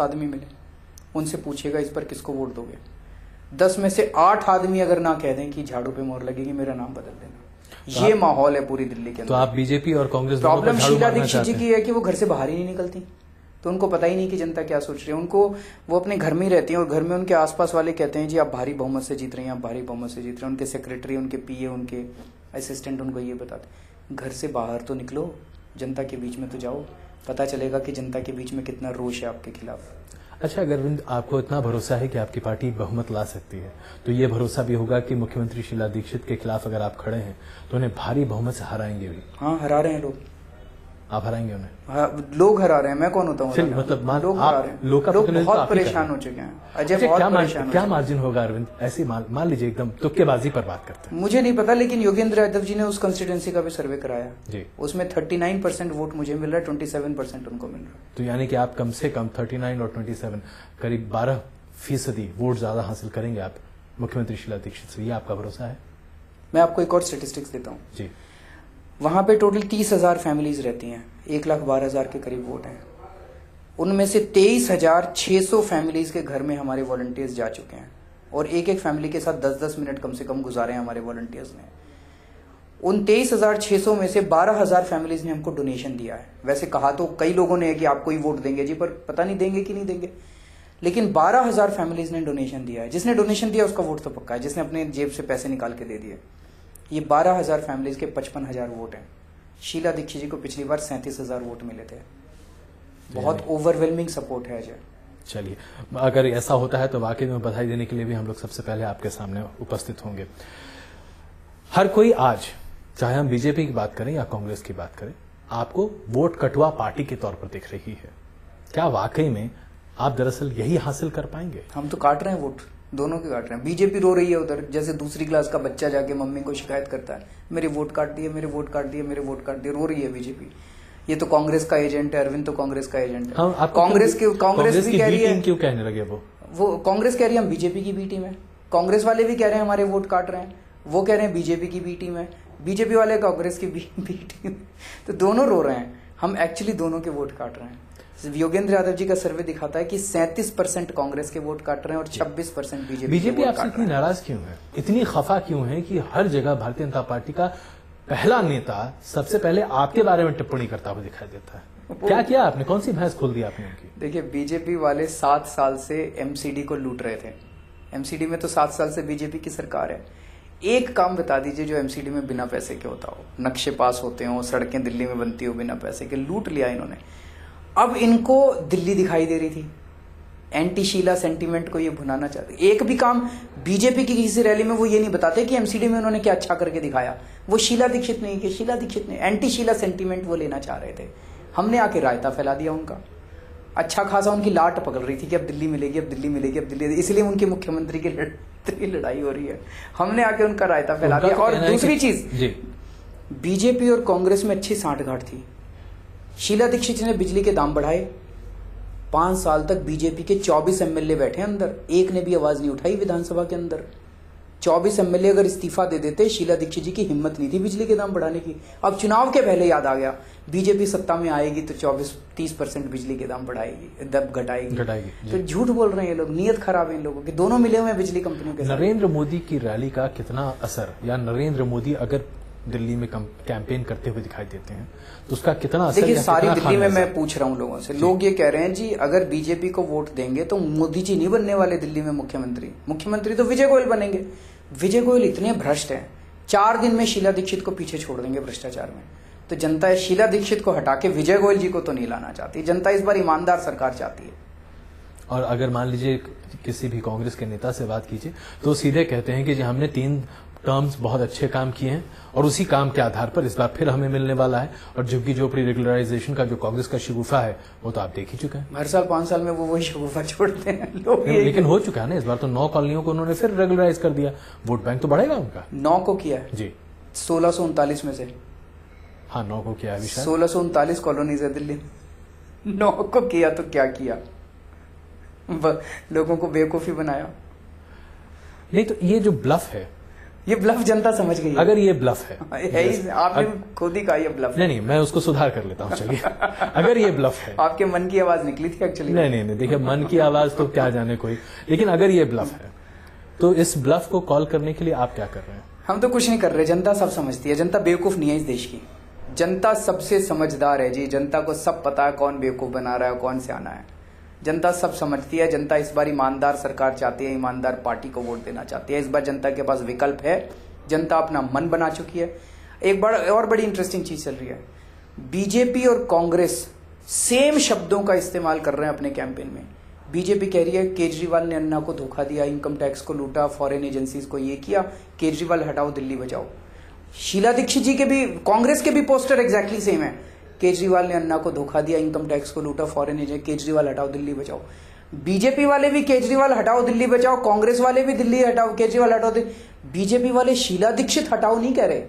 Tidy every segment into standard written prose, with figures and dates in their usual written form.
आदमी मिले, उनसे पूछेगा इस पर किसको वोट दोगे। 10 में से 8 आदमी अगर ना कह दें कि झाड़ू पे मोहर लगेगी, मेरा नाम बदल देना। ये माहौल है पूरी दिल्ली के अंदर। तो आप बीजेपी और कांग्रेस प्रॉब्लम शीला दीक्षित जी की है कि वो घर से बाहर ही नहीं निकलती, तो उनको पता ही नहीं कि जनता क्या सोच रही है। उनको वो अपने घर में ही रहती हैं और घर में उनके आसपास वाले कहते हैं जी आप भारी बहुमत से जीत रही हैं, आप भारी बहुमत से जीत रहे हैं। उनके सेक्रेटरी, उनके पीए, उनके असिस्टेंट उनको ये बताते घर से बाहर तो निकलो, जनता के बीच में तो जाओ, पता चलेगा कि जनता के बीच में कितना रोष है आपके खिलाफ। अच्छा, अगर आपको इतना भरोसा है कि आपकी पार्टी बहुमत ला सकती है, तो ये भरोसा भी होगा कि मुख्यमंत्री शीला दीक्षित के खिलाफ अगर आप खड़े हैं तो उन्हें भारी बहुमत से हराएंगे भी। हाँ, हरा रहे हैं लोग। आप हराएंगे उन्हें? हाँ, लोग हरा रहे हैं, मैं कौन होता हूँ? मतलब लोग हरा रहे हैं। लोग बहुत परेशान हो चुके हैं अजय, बहुत परेशान। क्या मार्जिन होगा अरविंद? ऐसी मान लीजिए एकदम तुक्केबाजी पर बात करते हैं। मुझे नहीं पता, लेकिन योगेंद्र यादव जी ने उस कंस्टिट्यूंसी का भी सर्वे कराया जी, उसमें 39% वोट मुझे मिल रहा है, 27% उनको मिल रहा है। तो यानी कि आप कम से कम 39 और 27 करीब 12% वोट ज्यादा हासिल करेंगे आप मुख्यमंत्री शीला दीक्षित से, ये आपका भरोसा है? मैं आपको एक और स्टेटिस्टिक्स देता हूँ जी। वहां पे टोटल 30,000 फैमिलीज रहती हैं, 1,12,000 के करीब वोट हैं। उनमें से 23,600 फैमिलीज के घर में हमारे वॉलंटियर्स जा चुके हैं और एक एक फैमिली के साथ 10-10 मिनट कम से कम गुजारे हैं हमारे वॉलंटियर्स ने। उन 23,600 में से 12,000 फैमिलीज ने हमको डोनेशन दिया है। वैसे कहा तो कई लोगों ने है कि आपको ही वोट देंगे जी, पर पता नहीं देंगे कि नहीं देंगे, लेकिन 12,000 फैमिलीज ने डोनेशन दिया है। जिसने डोनेशन दिया उसका वोट तो पक्का है, जिसने अपने जेब से पैसे निकाल के दे दिए। ये 12,000 फैमिलीज के 55,000 वोट हैं। शीला दीक्षित जी को पिछली बार 37,000 वोट मिले थे। बहुत ओवरवेलमिंग सपोर्ट है अजय। चलिए, अगर ऐसा होता है तो वाकई में बधाई देने के लिए भी हम लोग सबसे पहले आपके सामने उपस्थित होंगे। हर कोई आज, चाहे हम बीजेपी की बात करें या कांग्रेस की बात करें, आपको वोट कटुआ पार्टी के तौर पर दिख रही है। क्या वाकई में आप दरअसल यही हासिल कर पाएंगे? हम तो काट रहे हैं वोट, दोनों के काट रहे हैं। बीजेपी रो रही है उधर, जैसे दूसरी क्लास का बच्चा जाके मम्मी को शिकायत करता है, मेरे वोट काट दिए, मेरे वोट काट दिए, मेरे वोट काट दिए, रो रही है बीजेपी। ये तो कांग्रेस का एजेंट है, अरविंद तो कांग्रेस का एजेंट है। कांग्रेस भी कह रही है, क्यों कहने लगे वो कांग्रेस कह रही है हम बीजेपी की बी टीम है। कांग्रेस वाले भी कह रहे हैं हमारे वोट काट रहे हैं, वो कह रहे हैं बीजेपी की बी टीम है, बीजेपी वाले कांग्रेस की बी टीम। तो दोनों रो रहे हैं, हम एक्चुअली दोनों के वोट काट रहे हैं। योगेंद्र यादव जी का सर्वे दिखाता है कि 37% कांग्रेस के वोट काट रहे हैं और 26% बीजेपी आपसे इतनी नाराज क्यों है, इतनी खफा क्यों है कि हर जगह भारतीय जनता पार्टी का पहला नेता सबसे पहले आपके बारे में टिप्पणी करता हुआ दिखाई देता है? क्या किया आपने, कौन सी भैंस खोल दी आपने उनकी? देखिए, बीजेपी वाले 7 साल से एमसीडी को लूट रहे थे। एमसीडी में तो 7 साल से बीजेपी की सरकार है। एक काम बता दीजिए जो एमसीडी में बिना पैसे के होता हो, नक्शे पास होते हो, सड़कें दिल्ली में बनती हो बिना पैसे के। लूट लिया इन्होंने। अब इनको दिल्ली दिखाई दे रही थी, एंटी शीला सेंटीमेंट को ये भुनाना चाहते। एक भी काम बीजेपी की किसी रैली में वो ये नहीं बताते कि एमसीडी में उन्होंने क्या अच्छा करके दिखाया। वो शीला दीक्षित ने किया, शीला दीक्षित ने एंटी शीला सेंटीमेंट वो लेना चाह रहे थे। हमने आके रायता फैला दिया उनका। अच्छा खासा उनकी लाट पकड़ रही थी कि अब दिल्ली मिलेगी, अब दिल्ली मिलेगी, अब दिल्ली, इसलिए उनके मुख्यमंत्री की लड़ाई हो रही है। हमने आके उनका रायता फैला दिया। और दूसरी चीज, बीजेपी और कांग्रेस में अच्छी सांठगांठ थी। शीला दीक्षित ने बिजली के दाम बढ़ाए, 5 साल तक बीजेपी के 24 एमएलए बैठे अंदर, एक ने भी आवाज नहीं उठाई विधानसभा के अंदर। 24 एमएलए अगर इस्तीफा दे देते, शीला दीक्षित जी की हिम्मत नहीं थी बिजली के दाम बढ़ाने की। अब चुनाव के पहले याद आ गया, बीजेपी सत्ता में आएगी तो 24-30% बिजली के दाम बढ़ाएगी, घटाएगी। तो झूठ बोल रहे हैं ये लोग, नियत खराब है इन लोगों की। दोनों मिले हुए हैं बिजली कंपनियों के साथ। नरेंद्र मोदी की रैली का कितना असर, या नरेंद्र मोदी अगर दिल्ली में कैंपेन करते हुए दिखाई देते हैं तो उसका कितना असर? देखिए, सारी दिल्ली में मैं पूछ रहा हूं लोगों से, लोग ये कह रहे हैं जी अगर बीजेपी को वोट देंगे तो मोदी जी नहीं बनने वाले दिल्ली में मुख्यमंत्री तो विजय गोयल बनेंगे। विजय गोयल इतने भ्रष्ट हैं, 4 दिन में शीला दीक्षित को पीछे छोड़ देंगे भ्रष्टाचार में। तो जनता शीला दीक्षित को हटा के विजय गोयल जी को तो नहीं लाना चाहती। जनता इस बार ईमानदार सरकार चाहती है। और अगर मान लीजिए किसी भी कांग्रेस के नेता से बात कीजिए तो सीधे कहते हैं कि हमने 3 टर्म्स बहुत अच्छे काम किए हैं और उसी काम के आधार पर इस बार फिर हमें मिलने वाला है। और झुग्गी झोपड़ी रेगुलराइजेशन का जो कांग्रेस का शगुफा है वो तो आप देख ही चुके हैं। हर साल 5 साल में वो वही शगुफा छोड़ते हैं लोग। लेकिन हो चुका है ना, इस बार तो 9 कॉलोनियों को उन्होंने फिर रेगुलराइज कर दिया। वोट बैंक तो बढ़ेगा उनका। 9 को किया है जी, 1639 में से। हाँ, 9 को किया है। 1639 कॉलोनीज है दिल्ली, 9 को किया तो क्या किया, लोगों को बेवकूफी बनाया। नहीं तो ये जो ब्लफ है ये ब्लफ जनता समझ गई है। अगर ये ब्लफ है, आपने खुद ही कहा ये ब्लफ। नहीं, मैं उसको सुधार कर लेता हूँ, चलिए। अगर ये ब्लफ है, आपके मन की आवाज निकली थी एक्चुअली। नहीं, देखिए मन की आवाज तो क्या जाने कोई, लेकिन अगर ये ब्लफ है तो इस ब्लफ को कॉल करने के लिए आप क्या कर रहे हैं? हम तो कुछ नहीं कर रहे, जनता सब समझती है। जनता बेवकूफ नहीं है इस देश की, जनता सबसे समझदार है जी। जनता को सब पता है कौन बेवकूफ बना रहा है, कौन सियाना है। जनता सब समझती है। जनता इस बार ईमानदार सरकार चाहती है, ईमानदार पार्टी को वोट देना चाहती है। इस बार जनता के पास विकल्प है, जनता अपना मन बना चुकी है। एक बार और बड़ी इंटरेस्टिंग चीज चल रही है, बीजेपी और कांग्रेस सेम शब्दों का इस्तेमाल कर रहे हैं अपने कैंपेन में। बीजेपी कह रही है केजरीवाल ने अन्ना को धोखा दिया, इनकम टैक्स को लूटा, फॉरेन एजेंसीज को ये किया, केजरीवाल हटाओ दिल्ली बचाओ। शीला दीक्षित जी के भी, कांग्रेस के भी पोस्टर एग्जैक्टली सेम है। केजरीवाल ने अन्ना को धोखा दिया, इनकम टैक्स को लूटा, फॉरेन एजेंसी, केजरीवाल हटाओ दिल्ली बचाओ। बीजेपी वाले भी केजरीवाल हटाओ दिल्ली बचाओ, कांग्रेस वाले भी दिल्ली हटाओ, केजरीवाल हटाओ। बीजेपी वाले शीला दीक्षित हटाओ नहीं कह रहे,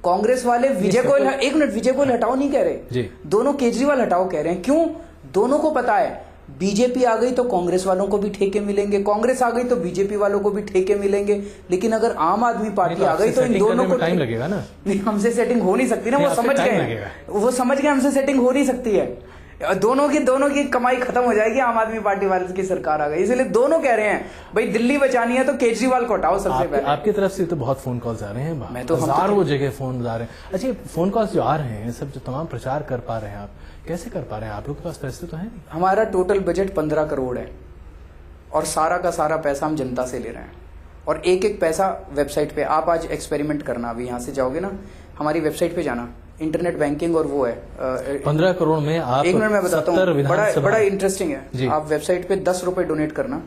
कांग्रेस वाले विजय गोयल, एक मिनट, विजय गोयल हटाओ नहीं कह रहे, दोनों केजरीवाल हटाओ कह रहे हैं। क्यों? दोनों को पता है बीजेपी आ गई तो कांग्रेस वालों को भी ठेके मिलेंगे, कांग्रेस आ गई तो बीजेपी वालों को भी ठेके मिलेंगे। लेकिन अगर आम आदमी पार्टी आ गई तो इन दोनों को टाइम लगेगा ना। नहीं, हमसे सेटिंग हो नहीं सकती ना, वो समझ गए, वो समझ गए हमसे सेटिंग हो नहीं सकती है। दोनों की कमाई खत्म हो जाएगी, आम आदमी पार्टी वाले की सरकार आ गई। इसलिए दोनों कह रहे हैं भाई दिल्ली बचानी है तो केजरीवाल को हटाओ सबसे पहले। आपकी तरफ से तो बहुत फोन कॉल्स आ रहे हैं, मैं तो हजारों जगह फोन आ रहे हैं। अच्छा, फोन कॉल्स जो आ रहे हैं, सब जो तमाम प्रचार कर पा रहे हैं, आप कैसे कर पा रहे हैं? आप लोग के पास पैसे तो है नहीं। हमारा टोटल बजट 15 करोड़ है और सारा का सारा पैसा हम जनता से ले रहे हैं, और एक एक पैसा वेबसाइट पे। आप आज एक्सपेरिमेंट करना, अभी यहाँ से जाओगे ना, हमारी वेबसाइट पे जाना, इंटरनेट बैंकिंग और वो है 15 करोड़ में आप, एक मिनट में बताता हूँ, बड़ा इंटरेस्टिंग है। आप वेबसाइट पे 10 रुपए डोनेट करना,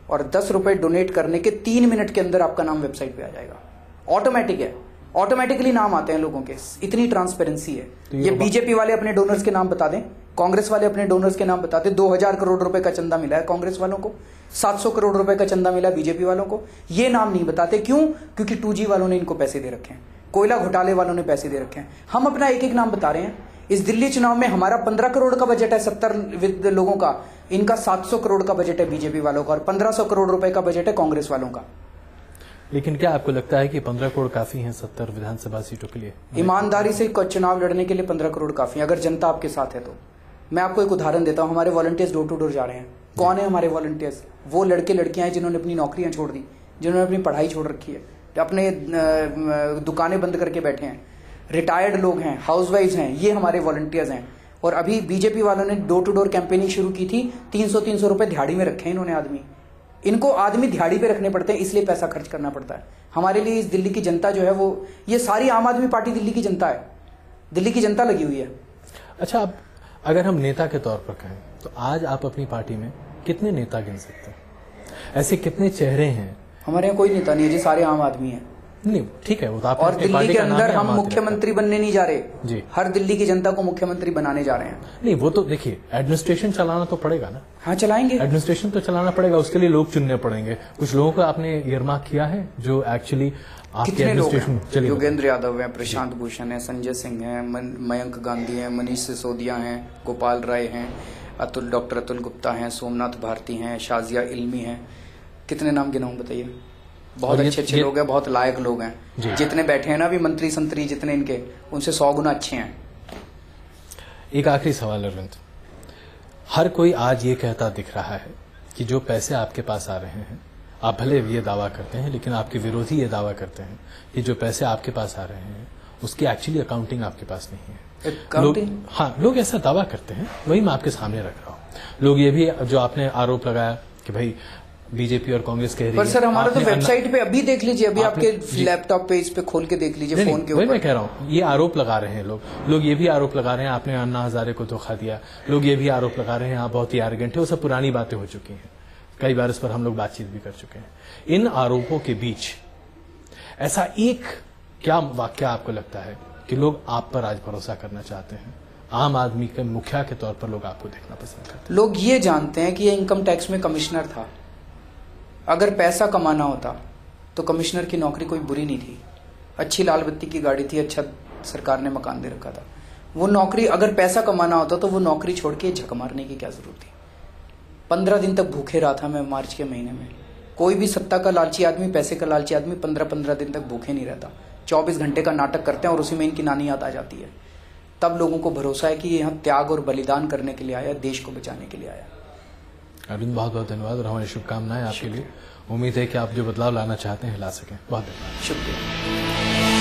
और 10 रुपए डोनेट करने के 3 मिनट के अंदर आपका नाम वेबसाइट पे आ जाएगा। ऑटोमेटिक है, ऑटोमेटिकली नाम आते हैं लोगों के, इतनी ट्रांसपेरेंसी है। तो ये बीजेपी वाले अपने डोनर्स के नाम बता दें, कांग्रेस वाले अपने डोनर्स के नाम बता दें। 2000 करोड़ रुपए का चंदा मिला है कांग्रेस वालों को, 700 करोड़ रुपए का चंदा मिला बीजेपी वालों को। ये नाम नहीं बताते, क्यों? क्योंकि 2G वालों ने इनको पैसे दे रखे हैं, कोयला घोटाले वालों ने पैसे दे रखे हैं। हम अपना एक एक नाम बता रहे हैं। इस दिल्ली चुनाव में हमारा 15 करोड़ का बजट है 70 लोगों का, इनका 700 करोड़ का बजट है बीजेपी वालों का, और 1500 करोड़ रुपए का बजट है कांग्रेस वालों का। लेकिन क्या आपको लगता है कि 15 करोड़ काफी हैं 70 विधानसभा सीटों के लिए? ईमानदारी से चुनाव लड़ने के लिए 15 करोड़ काफी है, अगर जनता आपके साथ है तो। मैं आपको एक उदाहरण देता हूं, हमारे वॉलंटियर्स डोर टू डोर जा रहे हैं। कौन है हमारे वॉलंटियर्स? वो लड़के लड़कियां हैं जिन्होंने अपनी नौकरियां छोड़ दी, जिन्होंने अपनी पढ़ाई छोड़ रखी है, अपने दुकानें बंद करके बैठे हैं, रिटायर्ड लोग हैं, हाउसवाइफ्स हैं, ये हमारे वॉलंटियर्स हैं। और अभी बीजेपी वालों ने डोर टू डोर कैंपेनिंग शुरू की थी, 300 रुपए दिहाड़ी में रखे हैं इन्होंने आदमी। इनको आदमी दिहाड़ी पे रखने पड़ते हैं, इसलिए पैसा खर्च करना पड़ता है। हमारे लिए इस दिल्ली की जनता जो है वो, ये सारी आम आदमी पार्टी दिल्ली की जनता है, दिल्ली की जनता लगी हुई है। अच्छा, अब अगर हम नेता के तौर पर कहें तो आज आप अपनी पार्टी में कितने नेता गिन सकते हैं? ऐसे कितने चेहरे हैं? हमारे यहाँ कोई नेता नहीं है जी, सारे आम आदमी है। नहीं, ठीक है, वो तो आप। और दिल्ली के अंदर हम मुख्यमंत्री बनने नहीं जा रहे जी, हर दिल्ली की जनता को मुख्यमंत्री बनाने जा रहे हैं। नहीं, वो तो देखिए, एडमिनिस्ट्रेशन चलाना तो पड़ेगा ना। हाँ, चलाएंगे, एडमिनिस्ट्रेशन तो चलाना पड़ेगा, उसके लिए लोग चुनने पड़ेंगे। कुछ लोगों को आपने ईयरमार्क किया है जो एक्चुअली आपके एडमिनिस्ट्रेशन चलेगा? योगेंद्र यादव है, प्रशांत भूषण है, संजय सिंह है, मयंक गांधी है, मनीष सिसोदिया है, गोपाल राय हैं, डॉक्टर अतुल गुप्ता हैं, सोमनाथ भारती हैं, शाजिया इल्मी हैं। कितने नाम गिनाऊं बताइए? बहुत अच्छे लोग हैं, बहुत लायक लोग हैं। जितने बैठे हैं ना अभी मंत्री संतरी जितने इनके, उनसे 100 गुना अच्छे हैं। एक आखिरी सवाल अरविंद, हर कोई आज ये कहता दिख रहा है कि जो पैसे आपके पास आ रहे हैं, आप भले ये दावा करते हैं, लेकिन आपके विरोधी ये दावा करते हैं कि जो पैसे आपके पास आ रहे हैं उसकी एक्चुअली अकाउंटिंग आपके पास नहीं है। हाँ, लोग ऐसा दावा करते हैं, वही मैं आपके सामने रख रहा हूँ। लोग ये भी, जो आपने आरोप लगाया कि भाई बीजेपी और कांग्रेस कह रही है, पर सर हमारा तो वेबसाइट पे अभी देख लीजिए, अभी आपके लैपटॉप पे इस पे खोल के देख लीजिए, फोन के ऊपर। मैं कह रहा हूँ, ये आरोप लगा रहे हैं लोग ये भी आरोप लगा रहे हैं आपने अन्ना हजारे को धोखा दिया। लोग ये भी आरोप लगा रहे हैं आप बहुत ही एरोगेंट है। वो सब पुरानी बातें हो चुकी हैं, कई बार इस पर हम लोग बातचीत भी कर चुके हैं। इन आरोपों के बीच ऐसा एक क्या वाक्य आपको लगता है कि लोग आप पर आज भरोसा करना चाहते हैं? आम आदमी के मुखिया के तौर पर लोग आपको देखना पसंद करते हैं। लोग ये जानते हैं कि ये इनकम टैक्स में कमिश्नर था, अगर पैसा कमाना होता तो कमिश्नर की नौकरी कोई बुरी नहीं थी, अच्छी लाल बत्ती की गाड़ी थी, अच्छा सरकार ने मकान दे रखा था। वो नौकरी, अगर पैसा कमाना होता तो वो नौकरी छोड़ के झक मारने की क्या जरूरत थी? 15 दिन तक भूखे रहा था मैं मार्च के महीने में, कोई भी सत्ता का लालची आदमी, पैसे का लालची आदमी 15-15 दिन तक भूखे नहीं रहता। 24 घंटे का नाटक करते हैं और उसी में इनकी नानी याद आ जाती है। तब लोगों को भरोसा है कि ये यहाँ त्याग और बलिदान करने के लिए आया, देश को बचाने के लिए आया। अरविंद, बहुत बहुत धन्यवाद और हमारी शुभकामनाएं आपके लिए। उम्मीद है कि आप जो बदलाव लाना चाहते हैं ला सकें। बहुत धन्यवाद। शुक्रिया।